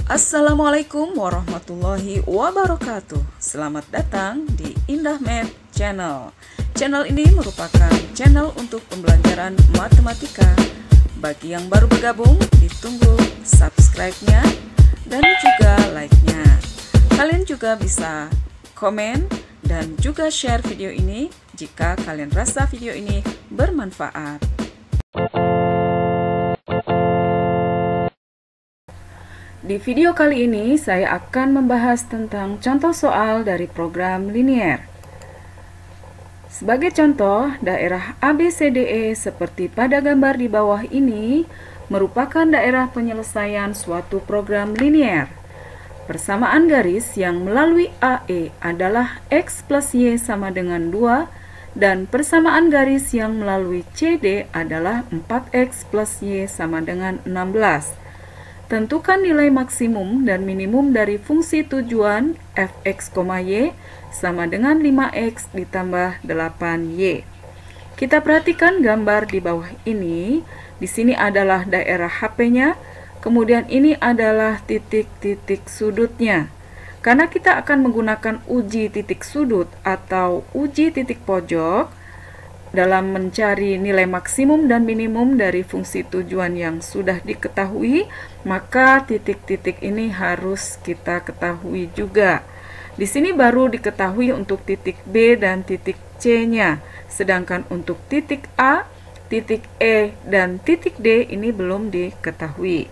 Assalamualaikum warahmatullahi wabarakatuh. Selamat datang di Indah Math Channel. Channel ini merupakan channel untuk pembelajaran matematika. Bagi yang baru bergabung, ditunggu subscribe-nya dan juga like-nya. Kalian juga bisa komen dan juga share video ini jika kalian rasa video ini bermanfaat. Di video kali ini saya akan membahas tentang contoh soal dari program linier. Sebagai contoh, daerah ABCDE seperti pada gambar di bawah ini merupakan daerah penyelesaian suatu program linier. Persamaan garis yang melalui AE adalah X plus Y sama dengan 2 dan persamaan garis yang melalui CD adalah 4X plus Y sama dengan 16. Tentukan nilai maksimum dan minimum dari fungsi tujuan fx, y sama dengan 5x ditambah 8y. Kita perhatikan gambar di bawah ini. Di sini adalah daerah HP-nya, kemudian ini adalah titik-titik sudutnya. Karena kita akan menggunakan uji titik sudut atau uji titik pojok dalam mencari nilai maksimum dan minimum dari fungsi tujuan yang sudah diketahui, maka titik-titik ini harus kita ketahui juga. Di sini baru diketahui untuk titik B dan titik C-nya, sedangkan untuk titik A, titik E, dan titik D ini belum diketahui.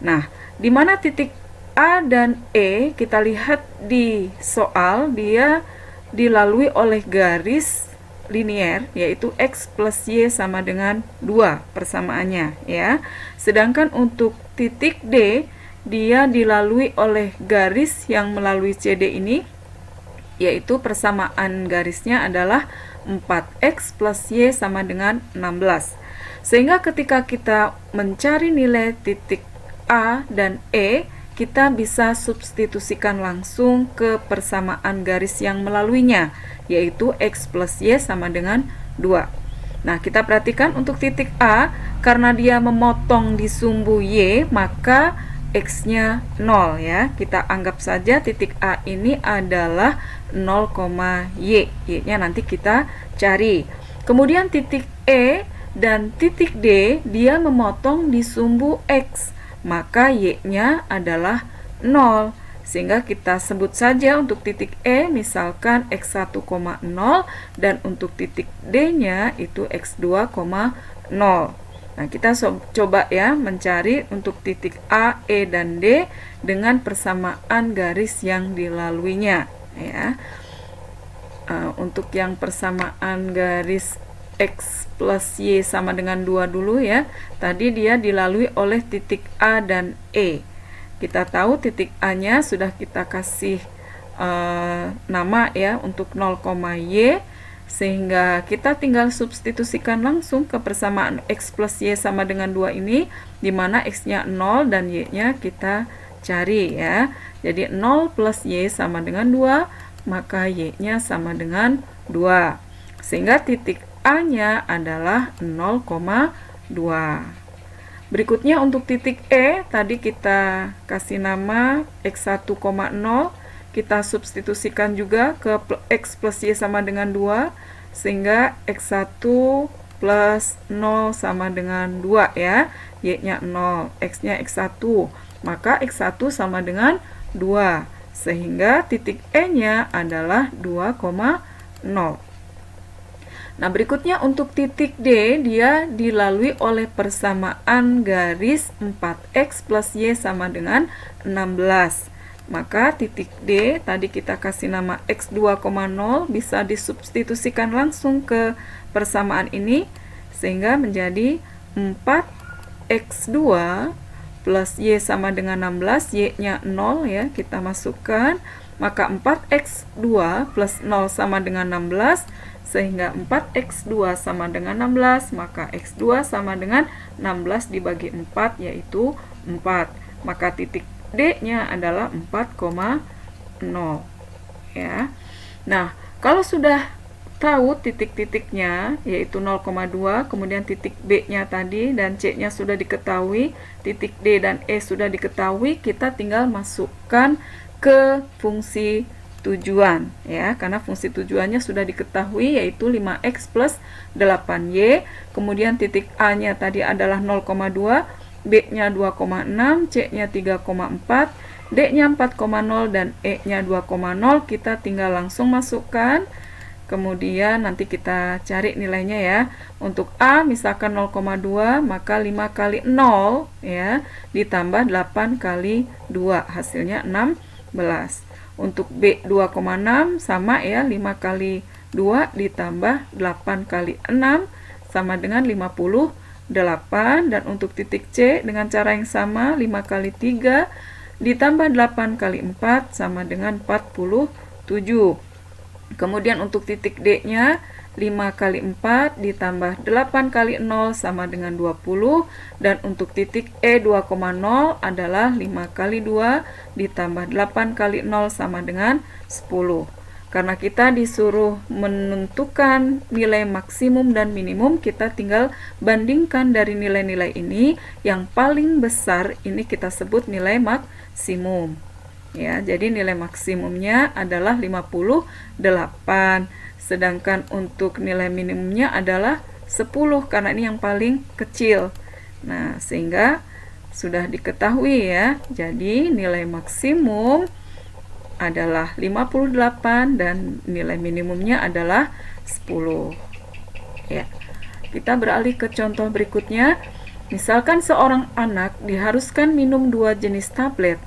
Nah, di mana titik A dan E kita lihat di soal, dia dilalui oleh garis linier, yaitu X plus Y sama dengan 2 persamaannya ya. Sedangkan untuk titik D, dia dilalui oleh garis yang melalui CD ini, yaitu persamaan garisnya adalah 4X plus Y sama dengan 16. Sehingga ketika kita mencari nilai titik A dan E, kita bisa substitusikan langsung ke persamaan garis yang melaluinya, yaitu X plus Y sama dengan 2. Nah, kita perhatikan untuk titik A, karena dia memotong di sumbu Y, maka X-nya 0 ya. Kita anggap saja titik A ini adalah 0, Y. Y-nya nanti kita cari. Kemudian titik E dan titik D, dia memotong di sumbu X, maka Y-nya adalah 0. Sehingga kita sebut saja untuk titik E misalkan X1, 0 dan untuk titik D-nya itu X2, 0. Nah, kita coba ya mencari untuk titik A, E, dan D dengan persamaan garis yang dilaluinya ya. Untuk yang persamaan garis X plus Y sama dengan 2 dulu ya. Tadi dia dilalui oleh titik A dan E. Kita tahu titik A-nya sudah kita kasih nama ya untuk 0, Y, sehingga kita tinggal substitusikan langsung ke persamaan X plus Y sama dengan 2 ini, di mana X-nya 0 dan Y-nya kita cari ya. Jadi 0 plus Y sama dengan 2, maka Y-nya sama dengan 2. Sehingga titik A-nya adalah 0,2. Berikutnya untuk titik E, tadi kita kasih nama X1, 0, kita substitusikan juga ke X plus Y sama dengan 2, sehingga X1 plus 0 sama dengan 2 ya, Y-nya 0, X-nya X1, maka X1 sama dengan 2, sehingga titik E-nya adalah 2,0. Nah, berikutnya untuk titik D, dia dilalui oleh persamaan garis 4X plus Y sama dengan 16. Maka titik D, tadi kita kasih nama X2, 0, bisa disubstitusikan langsung ke persamaan ini, sehingga menjadi 4X2 plus Y sama dengan 16, Y-nya 0 ya, kita masukkan. Maka 4X2 plus 0 sama dengan 16, sehingga 4X2 sama dengan 16, maka X2 sama dengan 16 dibagi 4, yaitu 4. Maka titik D-nya adalah 4,0 ya. Nah, kalau sudah tahu titik-titiknya, yaitu 0,2, kemudian titik B-nya tadi dan C-nya sudah diketahui, titik D dan E sudah diketahui, kita tinggal masukkan ke fungsi tujuan ya, karena fungsi tujuannya sudah diketahui, yaitu 5x plus 8y. Kemudian titik A-nya tadi adalah 0,2, B-nya 2,6, C-nya 3,4, D-nya 4,0 dan E-nya 2,0. Kita tinggal langsung masukkan. Kemudian nanti kita cari nilainya ya. Untuk A misalkan 0,2, maka 5 kali 0 ya ditambah 8 kali 2, hasilnya 16. Untuk B 2,6 sama ya, 5 kali 2 ditambah 8 kali 6 sama dengan 58. Dan untuk titik C dengan cara yang sama, 5 kali 3 ditambah 8 kali 4 sama dengan 47. Kemudian untuk titik D-nya 5 kali 4 ditambah 8 kali 0 sama dengan 20. Dan untuk titik E 2,0 adalah 5 kali 2 ditambah 8 kali 0 sama dengan 10. Karena kita disuruh menentukan nilai maksimum dan minimum, kita tinggal bandingkan dari nilai-nilai ini. Yang paling besar ini kita sebut nilai maksimum. Ya, jadi nilai maksimumnya adalah 58, sedangkan untuk nilai minimumnya adalah 10 karena ini yang paling kecil. Nah, sehingga sudah diketahui ya. Jadi nilai maksimum adalah 58 dan nilai minimumnya adalah 10. Ya. Kita beralih ke contoh berikutnya. Misalkan seorang anak diharuskan minum 2 jenis tablet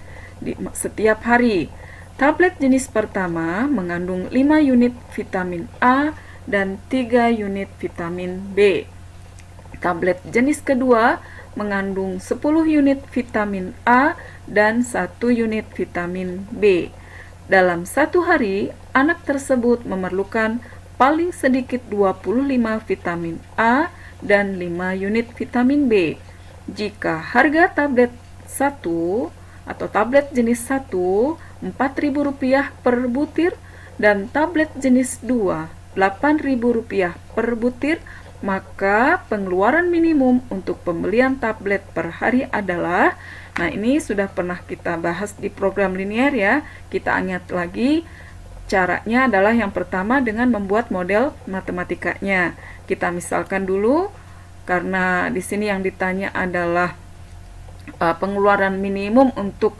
setiap hari. Tablet jenis pertama mengandung 5 unit vitamin A dan 3 unit vitamin B. Tablet jenis kedua mengandung 10 unit vitamin A dan 1 unit vitamin B. Dalam satu hari, anak tersebut memerlukan paling sedikit 25 vitamin A dan 5 unit vitamin B. Jika harga tablet 1 atau tablet jenis 1 Rp4.000 per butir dan tablet jenis 2 Rp8.000 per butir, maka pengeluaran minimum untuk pembelian tablet per hari adalah, nah ini sudah pernah kita bahas di program linear ya. Kita ingat lagi, caranya adalah yang pertama dengan membuat model matematikanya. Kita misalkan dulu, karena di sini yang ditanya adalah pengeluaran minimum untuk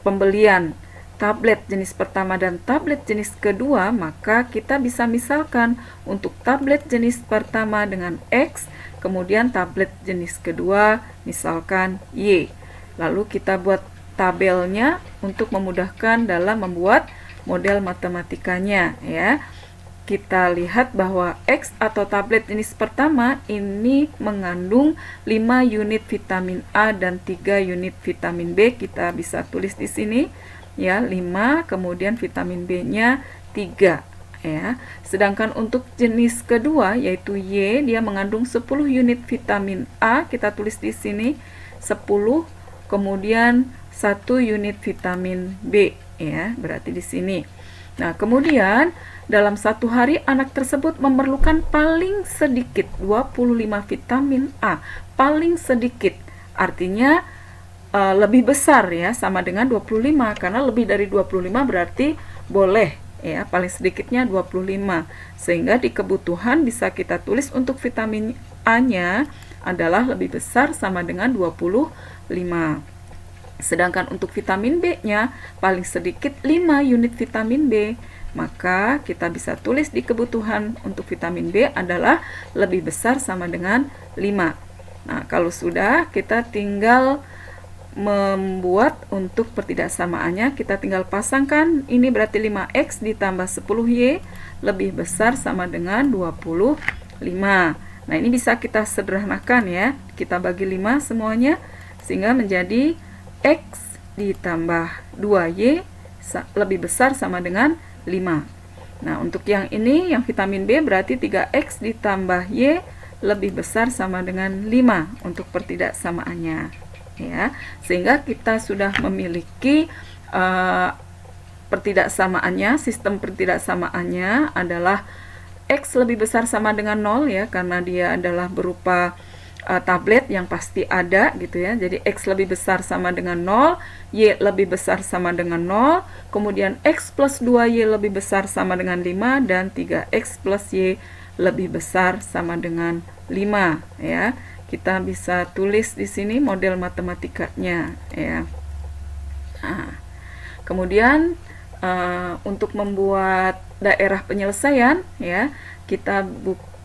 pembelian tablet jenis pertama dan tablet jenis kedua, maka kita bisa misalkan untuk tablet jenis pertama dengan X, kemudian tablet jenis kedua misalkan Y. Lalu kita buat tabelnya untuk memudahkan dalam membuat model matematikanya ya. Kita lihat bahwa X atau tablet jenis pertama ini mengandung 5 unit vitamin A dan 3 unit vitamin B. Kita bisa tulis di sini ya, 5, kemudian vitamin B-nya 3 ya. Sedangkan untuk jenis kedua yaitu Y, dia mengandung 10 unit vitamin A. Kita tulis di sini 10, kemudian 1 unit vitamin B ya, berarti di sini. Nah, kemudian dalam satu hari anak tersebut memerlukan paling sedikit 25 vitamin A. Paling sedikit artinya lebih besar ya, sama dengan 25, karena lebih dari 25 berarti boleh ya, paling sedikitnya 25. Sehingga di kebutuhan bisa kita tulis untuk vitamin A-nya adalah lebih besar sama dengan 25. Sedangkan untuk vitamin B-nya paling sedikit 5 unit vitamin B. Maka kita bisa tulis di kebutuhan untuk vitamin B adalah lebih besar sama dengan 5. Nah, kalau sudah, kita tinggal membuat untuk pertidaksamaannya. Kita tinggal pasangkan, ini berarti 5X ditambah 10Y lebih besar sama dengan 25. Nah, ini bisa kita sederhanakan ya. Kita bagi 5 semuanya, sehingga menjadi X ditambah 2Y lebih besar sama dengan 5. Nah, untuk yang ini, yang vitamin B berarti 3X ditambah Y lebih besar sama dengan 5 untuk pertidaksamaannya ya. Sehingga kita sudah memiliki pertidaksamaannya, sistem pertidaksamaannya adalah X lebih besar sama dengan 0 ya, karena dia adalah berupa tablet yang pasti ada gitu ya. Jadi X lebih besar sama dengan 0, Y lebih besar sama dengan 0, kemudian X plus 2Y lebih besar sama dengan 5, dan 3X plus Y lebih besar sama dengan 5 ya. Kita bisa tulis di sini model matematikanya ya. Nah, kemudian untuk membuat daerah penyelesaian ya, kita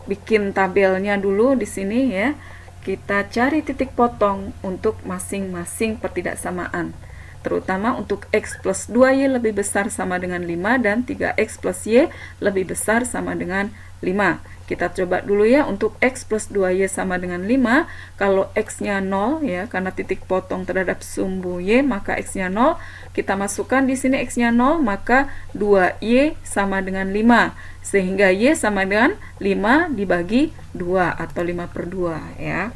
bikin tabelnya dulu di sini ya. Kita cari titik potong untuk masing-masing pertidaksamaan, terutama untuk X plus 2Y lebih besar sama dengan 5 dan 3X plus Y lebih besar sama dengan 5. Kita coba dulu ya, untuk X plus 2Y sama dengan 5, kalau X-nya 0 ya, karena titik potong terhadap sumbu Y, maka X-nya 0, kita masukkan di sini X-nya 0, maka 2Y sama dengan 5, sehingga Y sama dengan 5 dibagi 2 atau 5/2 ya.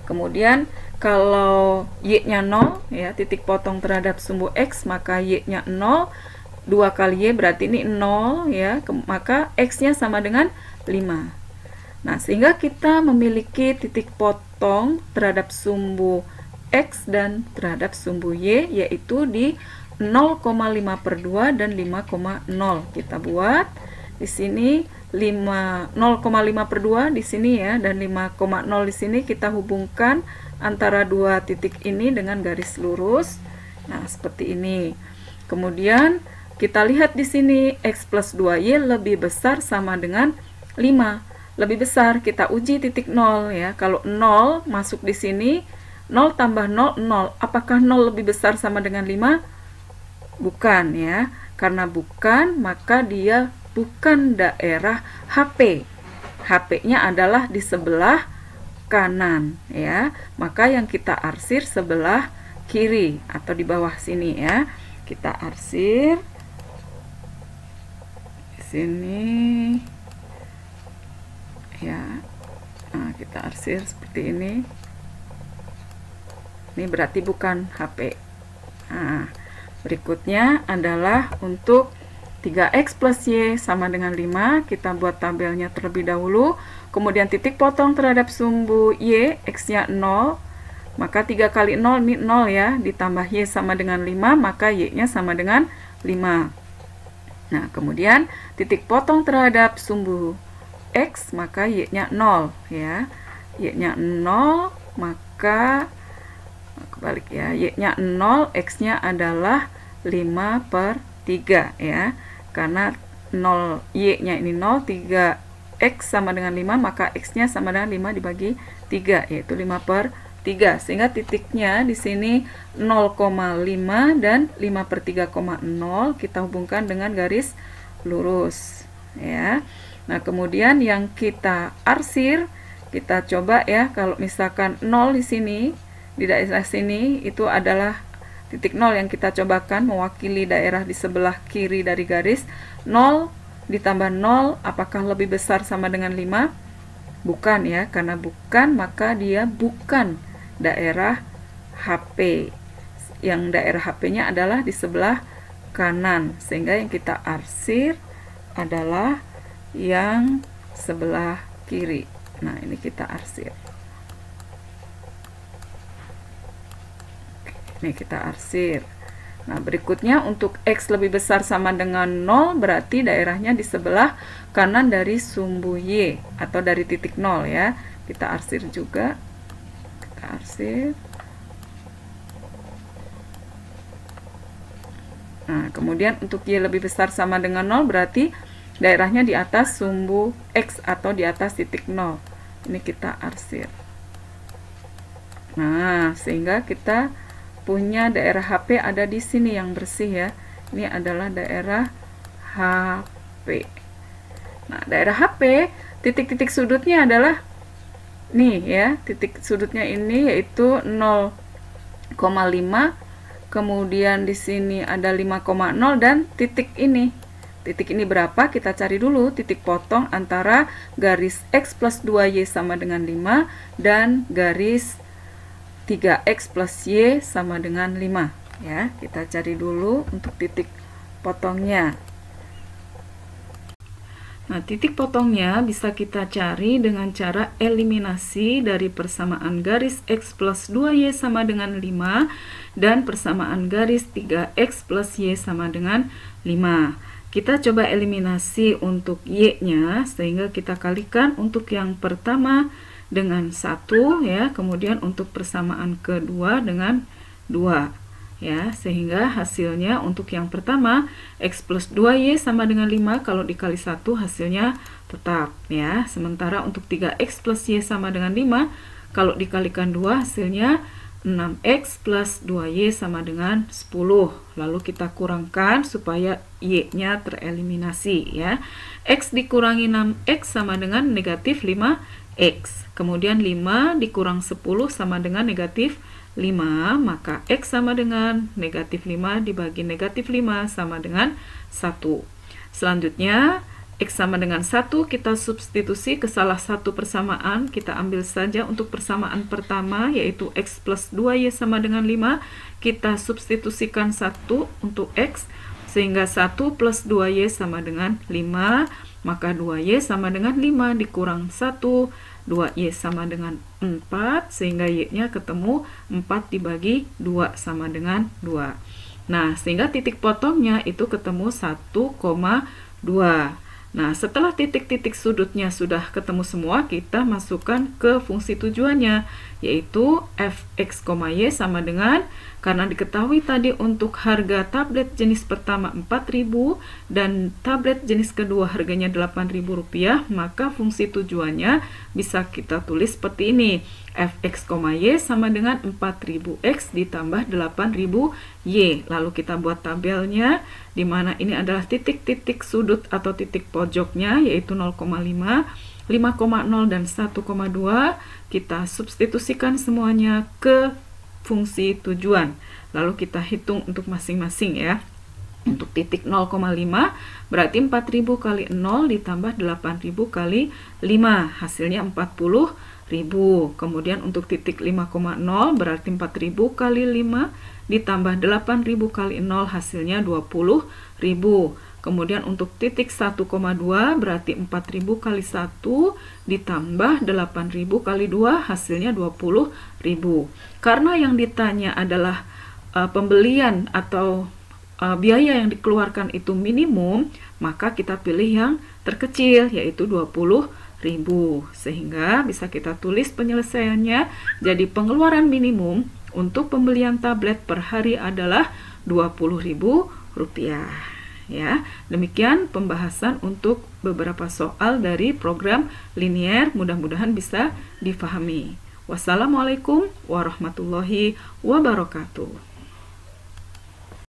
Kemudian kalau Y-nya 0 ya, titik potong terhadap sumbu X, maka Y-nya 0, 2 kali Y berarti ini 0 ya, maka X-nya sama dengan 5. Nah, sehingga kita memiliki titik potong terhadap sumbu X dan terhadap sumbu Y, yaitu di 0,5/2 dan 5,0. Kita buat di sini 0,5/2 di sini ya, dan 5,0 di sini. Kita hubungkan antara dua titik ini dengan garis lurus. Nah, seperti ini. Kemudian kita lihat di sini X plus 2Y lebih besar sama dengan 5. Lebih besar, kita uji titik 0 ya. Kalau 0 masuk di sini, 0 tambah 0, 0. Apakah 0 lebih besar sama dengan 5? Bukan ya. Karena bukan, maka dia bukan daerah HP. HP-nya adalah di sebelah kanan ya. Maka yang kita arsir sebelah kiri atau di bawah sini ya. Kita arsir di sini ya. Nah, kita arsir seperti ini. Ini berarti bukan HP. Nah, berikutnya adalah untuk 3X plus Y sama dengan 5. Kita buat tabelnya terlebih dahulu. Kemudian titik potong terhadap sumbu Y, X-nya 0. Maka 3 kali 0 ini 0 ya. Ditambah Y sama dengan 5, maka Y-nya sama dengan 5. Nah, kemudian titik potong terhadap sumbu X, maka Y-nya 0 ya. Y-nya 0, maka kebalik ya, Y-nya 0, X-nya adalah 5/3 ya. Karena 0, Y-nya ini 0, 3X sama dengan 5, maka X-nya sama dengan 5 dibagi 3, yaitu 5/3. Sehingga titiknya di sini 0,5 dan 5/3,0 kita hubungkan dengan garis lurus ya. Nah, kemudian yang kita arsir, kita coba ya, kalau misalkan 0 di sini, di daerah sini, itu adalah titik 0 yang kita cobakan mewakili daerah di sebelah kiri dari garis. 0 ditambah 0, apakah lebih besar sama dengan 5? Bukan ya, karena bukan, maka dia bukan daerah HP. Yang daerah HP-nya adalah di sebelah kanan, sehingga yang kita arsir adalah yang sebelah kiri. Nah, ini kita arsir. Ini kita arsir. Nah, berikutnya untuk X lebih besar sama dengan 0, berarti daerahnya di sebelah kanan dari sumbu Y atau dari titik 0 ya. Kita arsir juga. Kita arsir. Nah, kemudian untuk Y lebih besar sama dengan 0, berarti daerahnya di atas sumbu X atau di atas titik 0. Ini kita arsir. Nah, sehingga kita punya daerah HP ada di sini yang bersih ya. Ini adalah daerah HP. Nah, daerah HP, titik-titik sudutnya adalah nih ya, titik sudutnya ini yaitu 0,5. Kemudian di sini ada 5,0 dan titik ini. Titik ini berapa? Kita cari dulu titik potong antara garis X plus 2Y sama dengan 5 dan garis 3X plus Y sama dengan 5 ya. Kita cari dulu untuk titik potongnya. Nah, titik potongnya bisa kita cari dengan cara eliminasi dari persamaan garis X plus 2Y sama dengan 5 dan persamaan garis 3X plus Y sama dengan 5. Kita coba eliminasi untuk Y-nya, sehingga kita kalikan untuk yang pertama dengan 1 ya, kemudian untuk persamaan kedua dengan 2. Ya, sehingga hasilnya untuk yang pertama X plus 2Y sama dengan 5, kalau dikali 1 hasilnya tetap ya. Sementara untuk 3X plus Y sama dengan 5, kalau dikalikan 2 hasilnya 6X plus 2Y sama dengan 10. Lalu kita kurangkan supaya Y-nya tereliminasi ya. X dikurangi 6X sama dengan negatif 5X. Kemudian 5 dikurang 10 sama dengan negatif 5, maka X sama dengan negatif 5 dibagi negatif 5 sama dengan 1. Selanjutnya, X sama dengan 1 kita substitusi ke salah satu persamaan. Kita ambil saja untuk persamaan pertama, yaitu X plus 2Y sama dengan 5. Kita substitusikan 1 untuk X, sehingga 1 plus 2Y sama dengan 5. Maka 2Y sama dengan 5 dikurang 1, 2Y sama dengan 4, sehingga Y-nya ketemu 4 dibagi 2 sama dengan 2. Nah, sehingga titik potongnya itu ketemu 1,2. Nah, setelah titik-titik sudutnya sudah ketemu semua, kita masukkan ke fungsi tujuannya, yaitu fx, y sama dengan, karena diketahui tadi untuk harga tablet jenis pertama 4.000 dan tablet jenis kedua harganya Rp8.000, maka fungsi tujuannya bisa kita tulis seperti ini. Fx, y sama dengan 4.000x ditambah 8.000y. Lalu kita buat tabelnya, di mana ini adalah titik-titik sudut atau titik pojoknya, yaitu 0,5, 5,0 dan 1,2. Kita substitusikan semuanya ke fungsi tujuan. Lalu kita hitung untuk masing-masing ya. Untuk titik 0,5 berarti 4.000 kali 0 ditambah 8.000 kali 5, hasilnya 40.000. Kemudian untuk titik 5,0 berarti 4.000 kali 5 ditambah 8.000 kali 0, hasilnya 20.000. Kemudian untuk titik 1,2 berarti 4.000 kali 1 ditambah 8.000 kali 2, hasilnya 20.000. Karena yang ditanya adalah pembelian atau biaya yang dikeluarkan itu minimum, maka kita pilih yang terkecil, yaitu 20.000. Sehingga bisa kita tulis penyelesaiannya, jadi pengeluaran minimum untuk pembelian tablet per hari adalah Rp20.000 ya. Demikian pembahasan untuk beberapa soal dari program linier, mudah-mudahan bisa difahami. Wassalamualaikum warahmatullahi wabarakatuh.